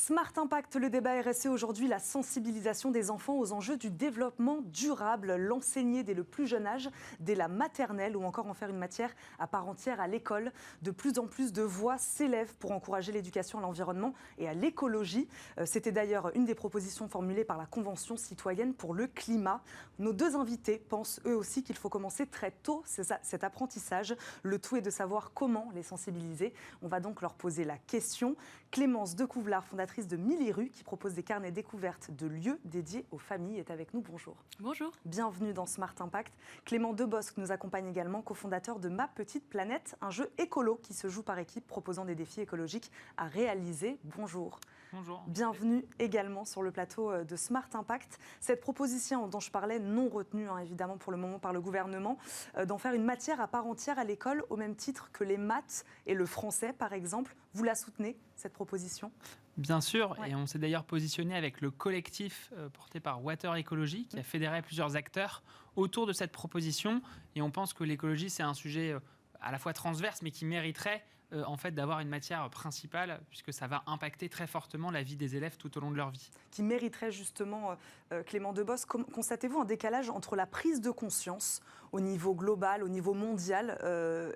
Smart Impact, le débat RSE aujourd'hui, la sensibilisation des enfants aux enjeux du développement durable, l'enseigner dès le plus jeune âge, dès la maternelle ou encore en faire une matière à part entière à l'école. De plus en plus de voix s'élèvent pour encourager l'éducation à l'environnement et à l'écologie. C'était d'ailleurs une des propositions formulées par la Convention citoyenne pour le climat. Nos deux invités pensent eux aussi qu'il faut commencer très tôt cet apprentissage. Le tout est de savoir comment les sensibiliser. On va donc leur poser la question. Clémence Decouvelard, fondatrice de Milliru, qui propose des carnets découvertes de lieux dédiés aux familles, est avec nous. Bonjour. Bonjour. Bienvenue dans Smart Impact. Clément Debosc nous accompagne également, cofondateur de Ma Petite Planète, un jeu écolo qui se joue par équipe, proposant des défis écologiques à réaliser. Bonjour. Bonjour. Bienvenue également sur le plateau de Smart Impact. Cette proposition dont je parlais, non retenue évidemment pour le moment par le gouvernement, d'en faire une matière à part entière à l'école, au même titre que les maths et le français par exemple. Vous la soutenez, cette proposition ? Bien sûr, Ouais. et on s'est d'ailleurs positionné avec le collectif porté par Water Ecology, qui a fédéré plusieurs acteurs autour de cette proposition. Et on pense que l'écologie, c'est un sujet à la fois transverse, mais qui mériterait en fait d'avoir une matière principale, puisque ça va impacter très fortement la vie des élèves tout au long de leur vie. Qui mériterait justement, Clément Debosc, constatez-vous un décalage entre la prise de conscience au niveau global, au niveau mondial,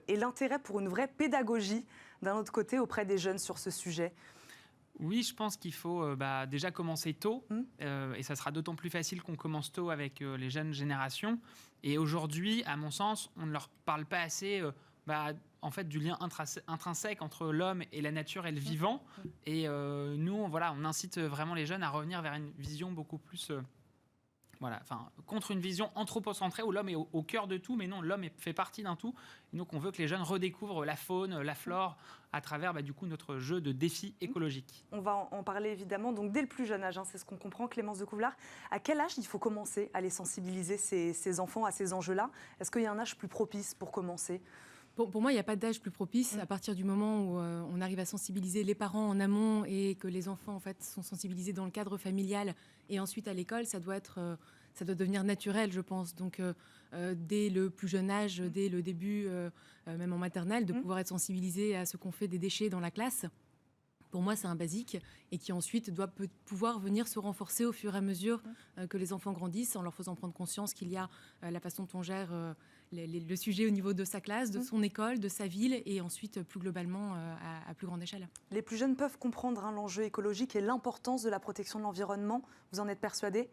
et l'intérêt pour une vraie pédagogie, d'un autre côté, auprès des jeunes sur ce sujet ? Oui, je pense qu'il faut déjà commencer tôt, et ça sera d'autant plus facile qu'on commence tôt avec les jeunes générations. Et aujourd'hui, à mon sens, on ne leur parle pas assez en fait, du lien intrinsèque entre l'homme et la nature et le vivant. Et nous, on incite vraiment les jeunes à revenir vers une vision beaucoup plus... contre une vision anthropocentrée où l'homme est au cœur de tout, mais non, l'homme fait partie d'un tout. Et donc, on veut que les jeunes redécouvrent la faune, la flore, à travers notre jeu de défis écologiques. On va en parler évidemment, donc dès le plus jeune âge, c'est ce qu'on comprend, Clémence Decouvelard. À quel âge il faut commencer à les sensibiliser, ces enfants, à ces enjeux-là ? Est-ce qu'il y a un âge plus propice pour commencer ? Pour moi, il n'y a pas d'âge plus propice. À partir du moment où on arrive à sensibiliser les parents en amont et que les enfants en fait, sont sensibilisés dans le cadre familial et ensuite à l'école, ça doit devenir naturel, je pense. Donc, dès le plus jeune âge, dès le début, même en maternelle, de pouvoir être sensibilisé à ce qu'on fait des déchets dans la classe. Pour moi, c'est un basique et qui ensuite doit pouvoir venir se renforcer au fur et à mesure que les enfants grandissent, en leur faisant prendre conscience qu'il y a la façon dont on gère le sujet au niveau de sa classe, de son école, de sa ville et ensuite plus globalement à plus grande échelle. Les plus jeunes peuvent comprendre l'enjeu écologique et l'importance de la protection de l'environnement. Vous en êtes persuadé ?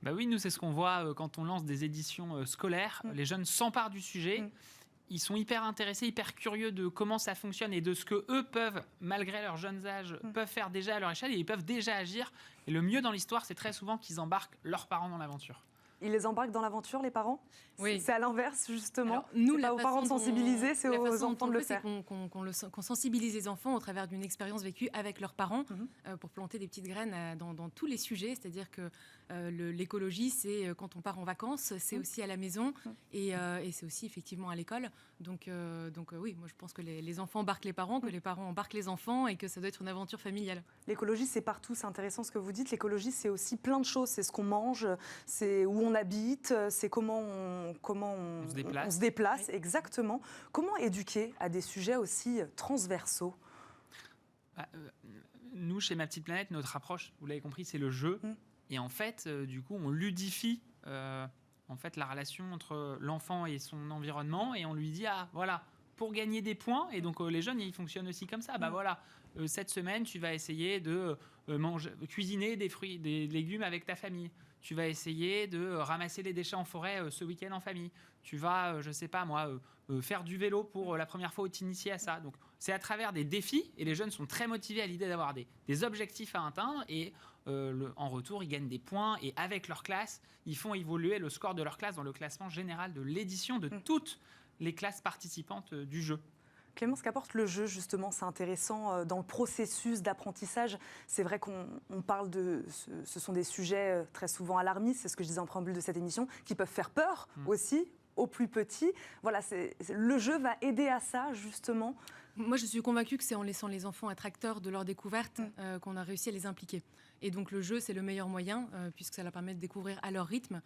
Oui, nous, c'est ce qu'on voit quand on lance des éditions scolaires. Les jeunes s'emparent du sujet. Ils sont hyper intéressés, hyper curieux de comment ça fonctionne et de ce que eux peuvent, malgré leur jeunes âge, peuvent faire déjà à leur échelle et ils peuvent déjà agir. Et le mieux dans l'histoire, c'est très souvent qu'ils embarquent leurs parents dans l'aventure. Ils les embarquent dans l'aventure, les parents ? Oui. C'est à l'inverse, justement. Alors, nous, c'est pas aux parents de sensibiliser, c'est aux enfants de le faire. Qu'on sensibilise les enfants au travers d'une expérience vécue avec leurs parents pour planter des petites graines dans tous les sujets. C'est-à-dire que l'écologie, c'est quand on part en vacances, c'est aussi à la maison et c'est aussi effectivement à l'école. Donc oui, moi je pense que les enfants embarquent les parents, que les parents embarquent les enfants et que ça doit être une aventure familiale. L'écologie, c'est partout, c'est intéressant ce que vous dites. L'écologie, c'est aussi plein de choses. C'est ce qu'on mange, c'est où on habite, c'est comment on se déplace. Oui. Exactement. Comment éduquer à des sujets aussi transversaux ? Nous, chez Ma Petite Planète, notre approche, vous l'avez compris, c'est le jeu. Et en fait, du coup, on ludifie la relation entre l'enfant et son environnement et on lui dit, pour gagner des points, et donc les jeunes, ils fonctionnent aussi comme ça. Cette semaine, tu vas essayer de cuisiner des fruits, des légumes avec ta famille. Tu vas essayer de ramasser les déchets en forêt ce week-end en famille. Tu vas, faire du vélo pour la première fois ou t'initier à ça. Donc, c'est à travers des défis, et les jeunes sont très motivés à l'idée d'avoir des objectifs à atteindre, et en retour, ils gagnent des points, et avec leur classe, ils font évoluer le score de leur classe dans le classement général de l'édition de toutes les classes participantes du jeu. Clémence, qu'apporte le jeu, justement ? C'est intéressant dans le processus d'apprentissage. C'est vrai qu'on parle de... Ce sont des sujets très souvent alarmistes, c'est ce que je disais en préambule de cette émission, qui peuvent faire peur aussi aux plus petits. Voilà, le jeu va aider à ça, justement. Moi, je suis convaincue que c'est en laissant les enfants être acteurs de leur découverte qu'on a réussi à les impliquer. Et donc, le jeu, c'est le meilleur moyen, puisque ça leur permet de découvrir à leur rythme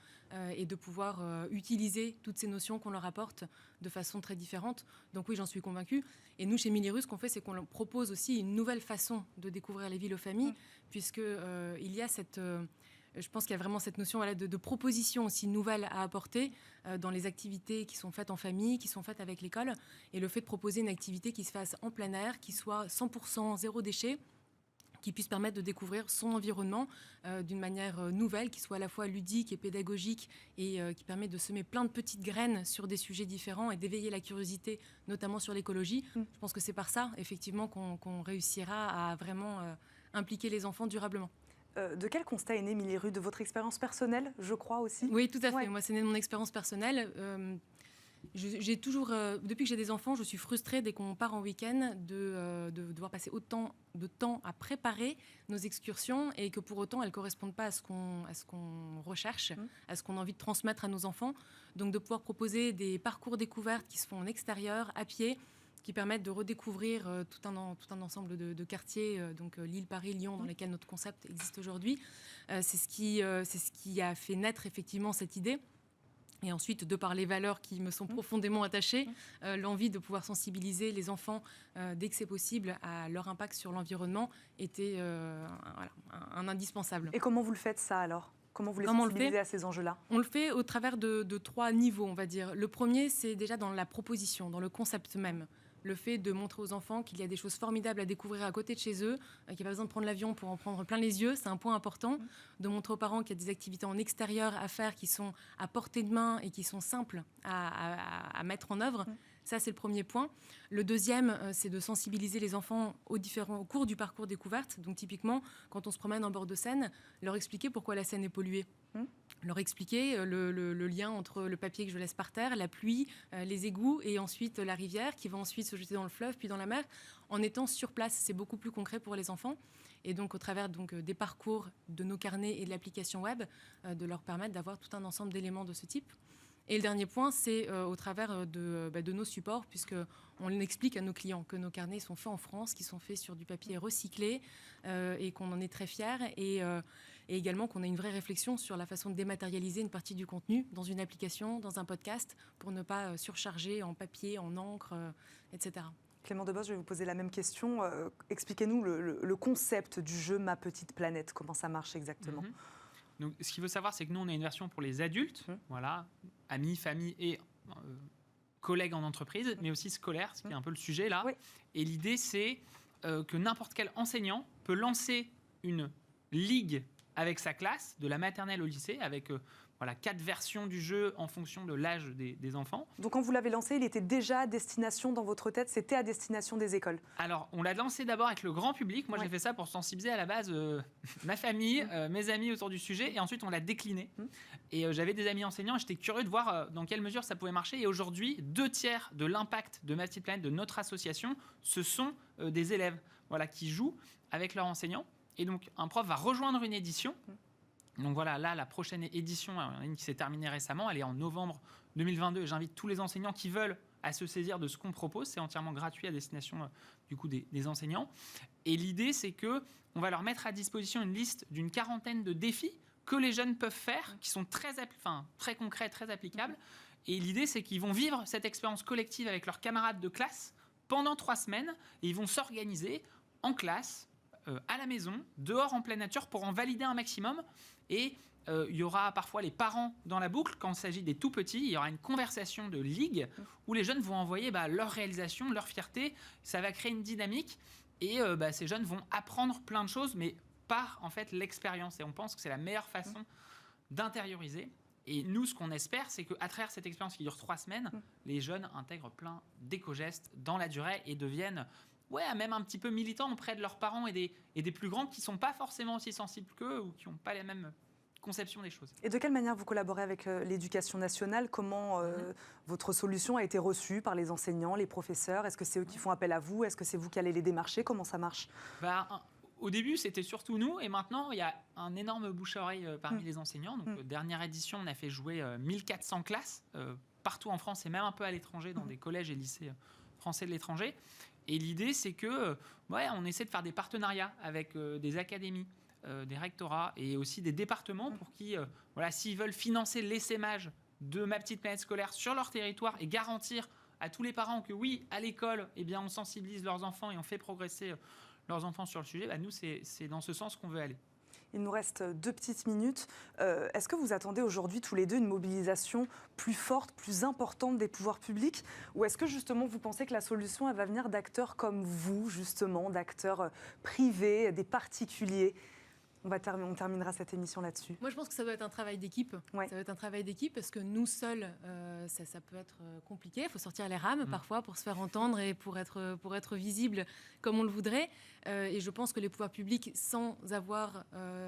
et de pouvoir utiliser toutes ces notions qu'on leur apporte de façon très différente. Donc oui, j'en suis convaincue. Et nous, chez Millirus, ce qu'on fait, c'est qu'on leur propose aussi une nouvelle façon de découvrir les villes aux familles, puisqu'il y a cette... je pense qu'il y a vraiment cette notion de proposition aussi nouvelle à apporter dans les activités qui sont faites en famille, qui sont faites avec l'école. Et le fait de proposer une activité qui se fasse en plein air, qui soit 100% zéro déchet, qui puisse permettre de découvrir son environnement d'une manière nouvelle, qui soit à la fois ludique et pédagogique et qui permet de semer plein de petites graines sur des sujets différents et d'éveiller la curiosité, notamment sur l'écologie. Je pense que c'est par ça, effectivement, qu'on réussira à vraiment impliquer les enfants durablement. De quel constat est né Millirus? De votre expérience personnelle, je crois aussi? Oui, tout à fait. Moi, c'est né de mon expérience personnelle. J'ai toujours, depuis que j'ai des enfants, je suis frustrée dès qu'on part en week-end de devoir passer autant de temps à préparer nos excursions et que pour autant elles ne correspondent pas à ce qu'on recherche, à ce qu'on a envie de transmettre à nos enfants. Donc de pouvoir proposer des parcours découvertes qui se font en extérieur, à pied, qui permettent de redécouvrir tout un ensemble de quartiers, donc Lille, Paris, Lyon, dans lesquels notre concept existe aujourd'hui. C'est ce qui a fait naître effectivement cette idée. Et ensuite, de par les valeurs qui me sont profondément attachées, l'envie de pouvoir sensibiliser les enfants dès que c'est possible à leur impact sur l'environnement était un indispensable. Et comment vous le faites ça alors? Comment vous les sensibilisez à ces enjeux-là? On le fait au travers de 3 niveaux, on va dire. Le premier, c'est déjà dans la proposition, dans le concept même. Le fait de montrer aux enfants qu'il y a des choses formidables à découvrir à côté de chez eux, qu'il n'y a pas besoin de prendre l'avion pour en prendre plein les yeux, c'est un point important. De montrer aux parents qu'il y a des activités en extérieur à faire qui sont à portée de main et qui sont simples à mettre en œuvre. Ça, c'est le premier point. Le deuxième, c'est de sensibiliser les enfants au cours du parcours découverte. Donc, typiquement, quand on se promène en bord de Seine, leur expliquer pourquoi la Seine est polluée. Leur expliquer le lien entre le papier que je laisse par terre, la pluie, les égouts et ensuite la rivière qui va ensuite se jeter dans le fleuve puis dans la mer. En étant sur place, c'est beaucoup plus concret pour les enfants. Et donc, au travers des parcours de nos carnets et de l'application web, de leur permettre d'avoir tout un ensemble d'éléments de ce type. Et le dernier point, c'est au travers de nos supports, puisqu'on explique à nos clients que nos carnets sont faits en France, qu'ils sont faits sur du papier recyclé et qu'on en est très fiers. Et également qu'on a une vraie réflexion sur la façon de dématérialiser une partie du contenu dans une application, dans un podcast, pour ne pas surcharger en papier, en encre, etc. Clément Debos, je vais vous poser la même question. Expliquez-nous le concept du jeu Ma Petite Planète. Comment ça marche exactement? Donc, ce qu'il faut savoir, c'est que nous, on a une version pour les adultes, voilà, amis, famille et collègues en entreprise, mais aussi scolaires, ce qui est un peu le sujet là. Oui. Et l'idée, c'est que n'importe quel enseignant peut lancer une ligue avec sa classe, de la maternelle au lycée, avec 4 versions du jeu en fonction de l'âge des enfants. Donc quand vous l'avez lancé, il était déjà à destination dans votre tête, c'était à destination des écoles? Alors, on l'a lancé d'abord avec le grand public. Moi, j'ai fait ça pour sensibiliser à la base ma famille, mes amis autour du sujet. Et ensuite, on l'a décliné. Et j'avais des amis enseignants. J'étais curieux de voir dans quelle mesure ça pouvait marcher. Et aujourd'hui, 2/3 de l'impact de Ma Petite Planète, de notre association, ce sont des élèves qui jouent avec leurs enseignants. Et donc, un prof va rejoindre une édition. Donc voilà, là, la prochaine édition qui s'est terminée récemment, elle est en novembre 2022. J'invite tous les enseignants qui veulent à se saisir de ce qu'on propose. C'est entièrement gratuit à destination du coup des enseignants. Et l'idée, c'est qu'on va leur mettre à disposition une liste d'une 40aine de défis que les jeunes peuvent faire, qui sont très concrets, très applicables. Et l'idée, c'est qu'ils vont vivre cette expérience collective avec leurs camarades de classe pendant 3 semaines. Et ils vont s'organiser en classe, à la maison, dehors en pleine nature pour en valider un maximum. Et il y aura parfois les parents dans la boucle. Quand il s'agit des tout petits, il y aura une conversation de ligue où les jeunes vont envoyer leur réalisation, leur fierté. Ça va créer une dynamique et ces jeunes vont apprendre plein de choses, mais par en fait l'expérience. Et on pense que c'est la meilleure façon d'intérioriser. Et nous, ce qu'on espère, c'est qu'à travers cette expérience qui dure 3 semaines, les jeunes intègrent plein d'éco-gestes dans la durée et deviennent même un petit peu militants auprès de leurs parents et des plus grands qui ne sont pas forcément aussi sensibles qu'eux ou qui n'ont pas les mêmes conceptions des choses. Et de quelle manière vous collaborez avec l'Éducation nationale? Comment votre solution a été reçue par les enseignants, les professeurs? Est-ce que c'est eux qui font appel à vous? Est-ce que c'est vous qui allez les démarcher? Comment ça marche? Au début, c'était surtout nous. Et maintenant, il y a un énorme bouche-à-oreille parmi les enseignants. Donc, dernière édition, on a fait jouer 1400 classes partout en France et même un peu à l'étranger, dans des collèges et lycées français de l'étranger. Et l'idée, c'est que on essaie de faire des partenariats avec des académies, des rectorats et aussi des départements pour qui, s'ils veulent financer l'essaimage de Ma Petite Planète Scolaire sur leur territoire et garantir à tous les parents que oui, à l'école, on sensibilise leurs enfants et on fait progresser leurs enfants sur le sujet, nous, c'est dans ce sens qu'on veut aller. Il nous reste 2 petites minutes. Est-ce que vous attendez aujourd'hui tous les deux une mobilisation plus forte, plus importante des pouvoirs publics? Ou est-ce que justement vous pensez que la solution elle va venir d'acteurs comme vous, justement, d'acteurs privés, des particuliers? On terminera cette émission là-dessus. Moi, je pense que ça doit être un travail d'équipe. Ouais. Ça doit être un travail d'équipe parce que nous seuls, ça peut être compliqué. Il faut sortir les rames parfois pour se faire entendre et pour être visible comme on le voudrait. Et je pense que les pouvoirs publics, sans avoir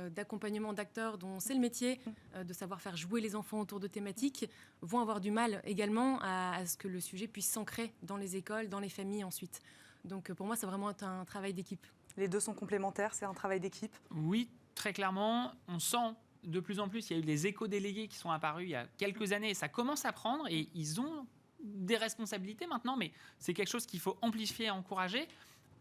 d'accompagnement d'acteurs dont c'est le métier, de savoir faire jouer les enfants autour de thématiques, vont avoir du mal également à ce que le sujet puisse s'ancrer dans les écoles, dans les familles ensuite. Donc pour moi, c'est vraiment un travail d'équipe. Les deux sont complémentaires, c'est un travail d'équipe? Oui, très clairement. On sent de plus en plus, il y a eu des éco-délégués qui sont apparus il y a quelques années et ça commence à prendre et ils ont des responsabilités maintenant, mais c'est quelque chose qu'il faut amplifier et encourager.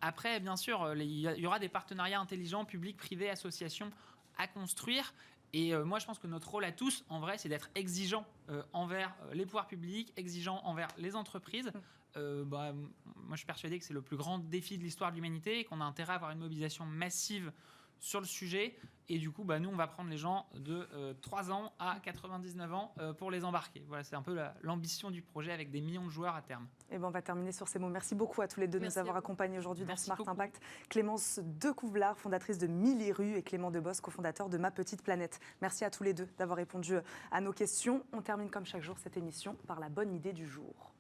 Après, bien sûr, il y aura des partenariats intelligents, publics, privés, associations à construire. Et moi, je pense que notre rôle à tous, en vrai, c'est d'être exigeants envers les pouvoirs publics, exigeants envers les entreprises. Moi, je suis persuadé que c'est le plus grand défi de l'histoire de l'humanité et qu'on a intérêt à avoir une mobilisation massive sur le sujet. Et du coup, nous, on va prendre les gens de 3 ans à 99 ans pour les embarquer. Voilà, c'est un peu l'ambition du projet avec des millions de joueurs à terme. Et on va terminer sur ces mots. Merci beaucoup à tous les deux de nous avoir accompagnés aujourd'hui dans Smart beaucoup. Impact. Clémence Decouvelard, fondatrice de Milly Rue, et Clément Debos, cofondateur de Ma Petite Planète. Merci à tous les deux d'avoir répondu à nos questions. On termine comme chaque jour cette émission par la bonne idée du jour.